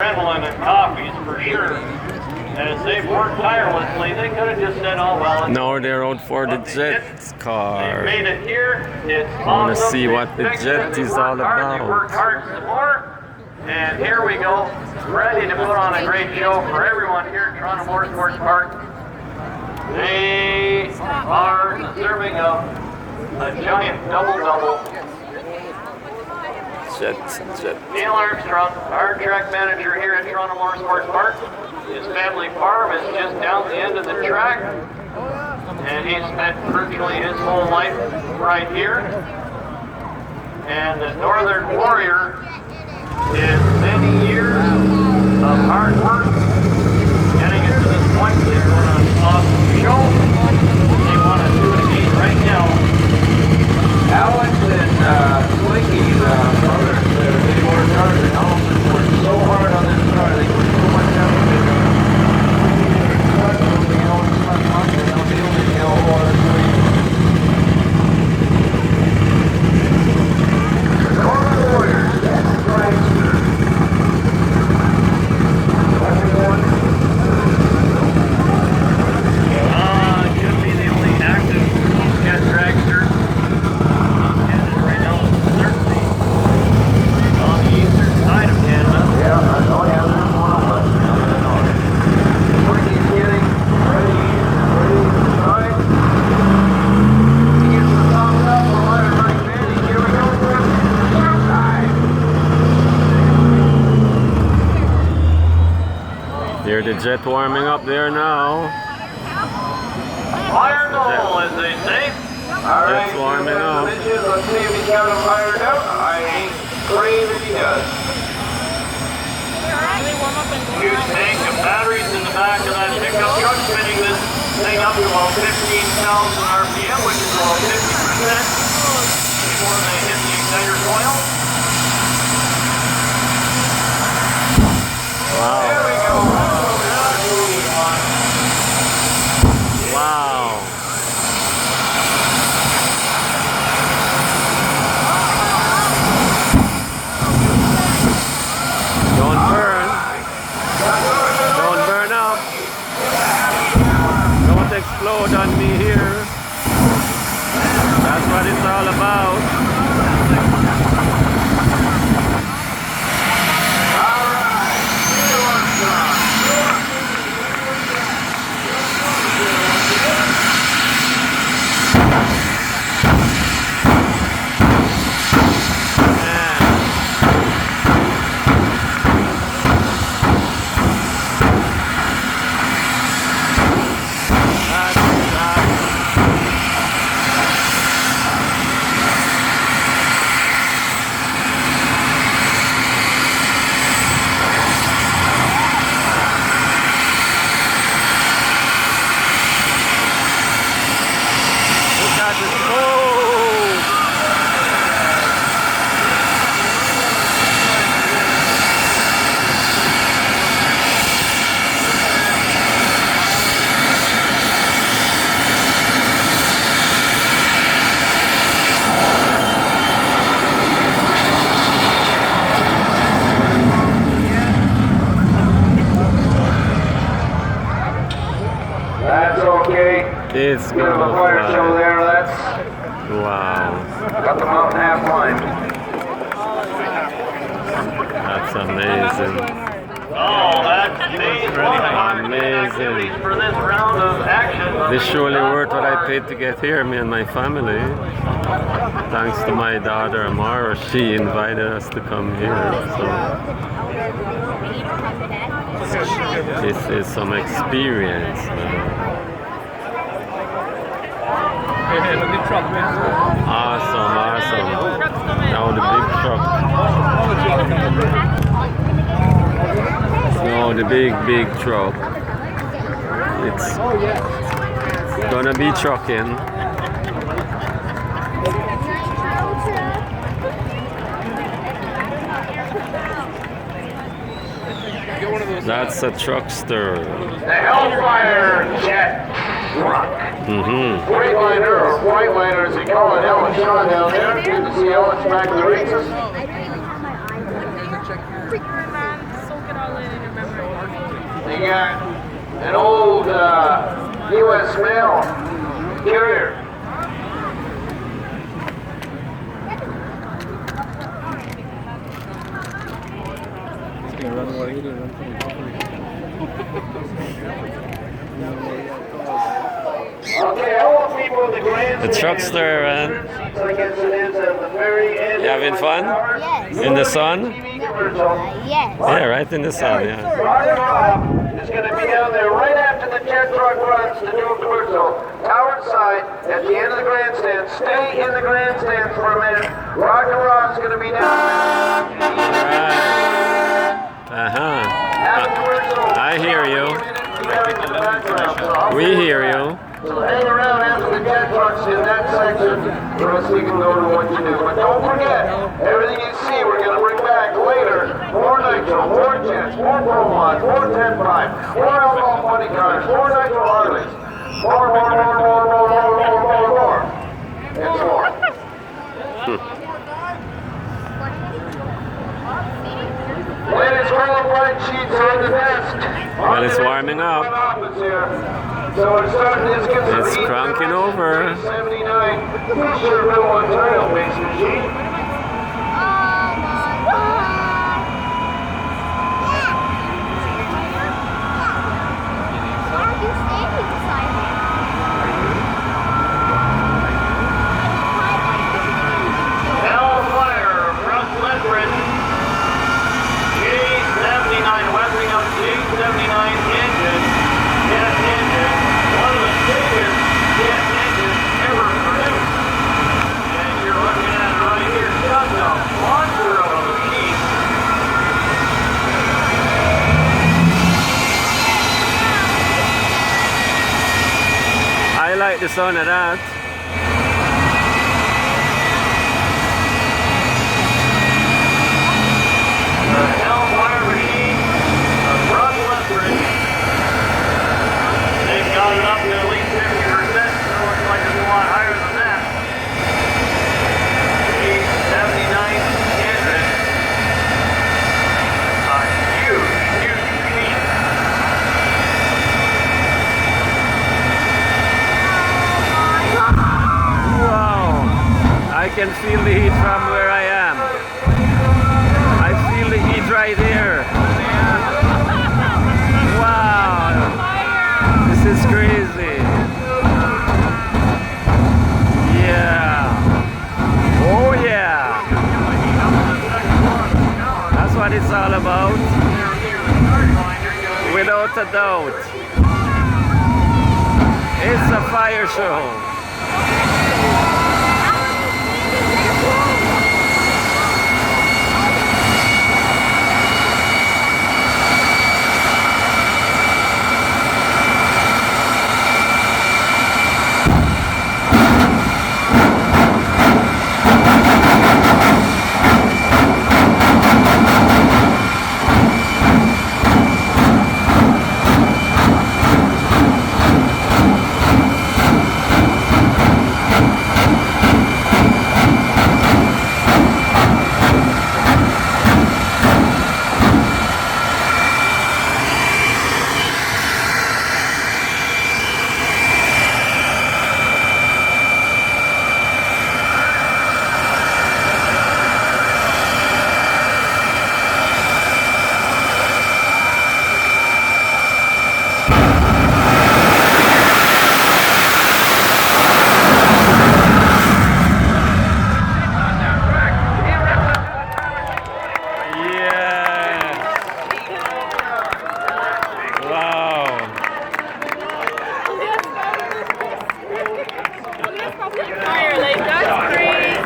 adrenaline and coffees for sure. As they've worked tirelessly, they could have just said, "Oh well." Now they're out for the jet car. They made it here. It's I want to awesome. see what the jet is all They worked about. hard some more. And here we go, ready to put on a great show for everyone here at Toronto Motorsports Park. They are deserving of a giant double-double. Jet. Neil Armstrong, our track manager here at Toronto Motorsports Park. His family farm is just down the end of the track, and he spent virtually his whole life right here. And the Northern Warrior is many years of hard work getting it to this point. They put on an awesome show. They want to do it again right now. Alex and Slinky's brothers, they worked hard and also worked so hard on this car. They put so much effort into it. Northern Warriors, that's right. Should be the only active jet dragster Canada right now, certainly on the eastern side of Canada. Yeah, there's one of them. Working, getting ready to try. He gets the thumbs up for Leonard right there. Here we go. There's the jet warming up there now. Fire goal, as they say. All right, Jet's warming up. Let's see if he's got him fired up. I ain't afraid if he does. Huge tank of batteries in the back of that pickup truck, spinning this thing up to about 15,000 RPM, which is about 50% before they hit the exciter coil. Wow. There we go. Wow. Don't burn. Don't burn up. Don't explode on me here. That's what it's all about. That's okay. It's Bit of a fire show there, that's wow. got the mountain half line. That's amazing. Oh, that's amazing for this round of action. This surely worth what I paid to get here, me and my family. Thanks to my daughter Amara, she invited us to come here. So this is some experience. Awesome. Now the big truck. Now the big truck. It's gonna be trucking. That's a truckster. The Hellfire Jet Truck. Freightliner, or Freightliner as they call it, Ellen Shaw down there. Good to see Ellen back in the races. They got an old U.S. mail carrier. Okay, I want people in the grand. The truck's there, man. I guess it is at the very end. You having fun? Yes. In the sun? Yes. Yeah, right in the sun, yeah. Rock is going to be down there right after the jet truck runs to do a commercial. Tower side at the end of the grandstand. Stay in the grandstand for a minute. Rock and Rock's going to be down there. Uh-huh. Have a commercial. I hear you. We hear you. So hang around after the jet trucks in that section for us we can go to what you do. But don't forget, everything you see we're going to bring back later. More nitro, more jets, more Pro Mods, more 10.5, more outlaw money cars, more nitro Harleys. More. And more. Ladies, roll white sheets on the desk. Well, it's warming up. So we're starting this. It's cranking over. 79 Fisherville, Ontario makes machine. Oh my God! Why are you standing beside me? Hellfire from Lethbridge. J79, weathering up J79 engine. Jet engine. One of the biggest jet engines ever produced. And you're looking at it right here. Just a monster of a machine. I like the sound of that. The Hellfire machine from Lethbridge. They've got it up to at least 50%. So it looks like it's a lot higher than that. J79 engine. A huge machine. Wow! I can feel the heat from where I am. I feel the heat right here. Wow! This is crazy. Yeah. Oh yeah. That's what it's all about. Without a doubt. It's a fire show.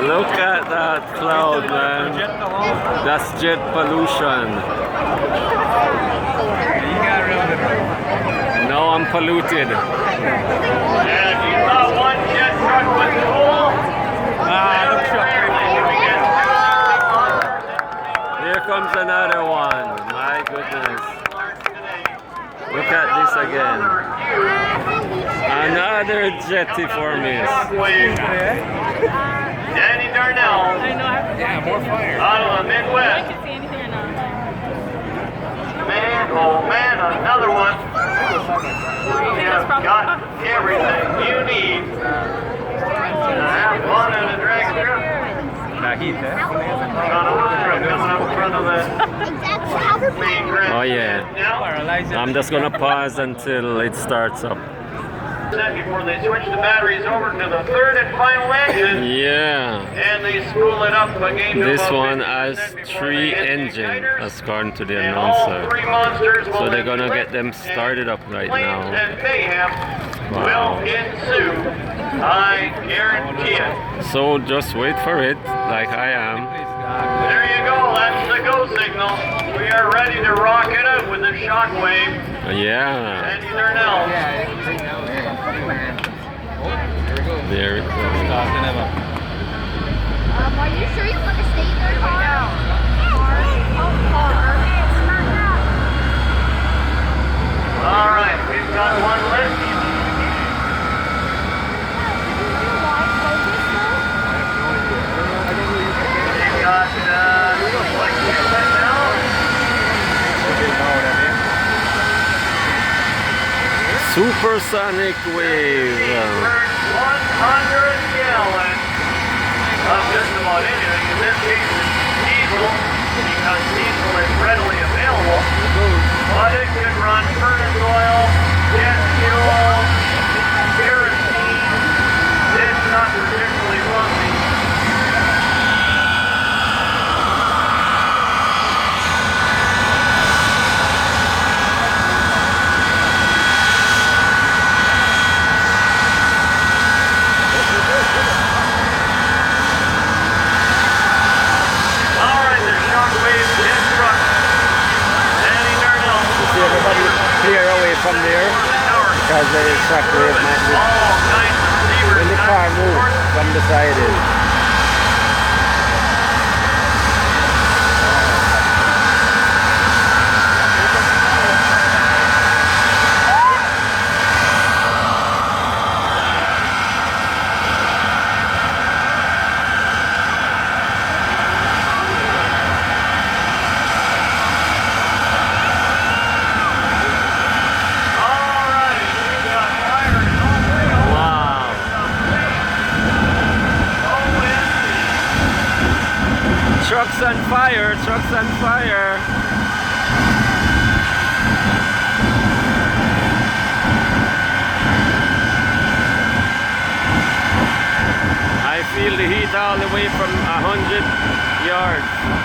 Look at that cloud, man. That's jet pollution. Now I'm polluted. And if you thought one jet truck was cool, Here comes another one. My goodness. Look at this again. Another jettiformis. Danny Darnell. Yeah, more fire. Out of the I Midwest. can see anything or not. Man, got everything you need to have fun in a drag strip. Sean Oster coming up in front of the main grand. Oh yeah. Now, I'm just gonna pause until it starts up. before they switch the batteries over to the third and final engine, Yeah. and they spool it up again. to This about one 50% has before 3 they hit the engines, igniters. according to the And all announcer. 3 monsters will So they're then gonna flip, get them and started up right flames now. and mayhem Wow. will ensue. I guarantee it. So just wait for it, like I am. There you go. That's the go signal. We are ready to rock it out with the shockwave. Yeah. Andy Darnell. There it goes. Are you sure you want to stay there, Carl? All right, we've got one lift. We've got like 2 lit now. Supersonic wave. Burns 100 gallons of just about anything. In this case, it's diesel because diesel is readily available. But it could run furnace oil, jet fuel, kerosene. It's not particularly funky. All right, the shockwave instruct. Danny Darnell. See everybody clear away from there because the shockwave might be All kinds of receivers. when the car moves from the side is. All right, we've got fire in all three. Wow. Trucks on fire, trucks on fire. I feel the heat all the way from 100 yards.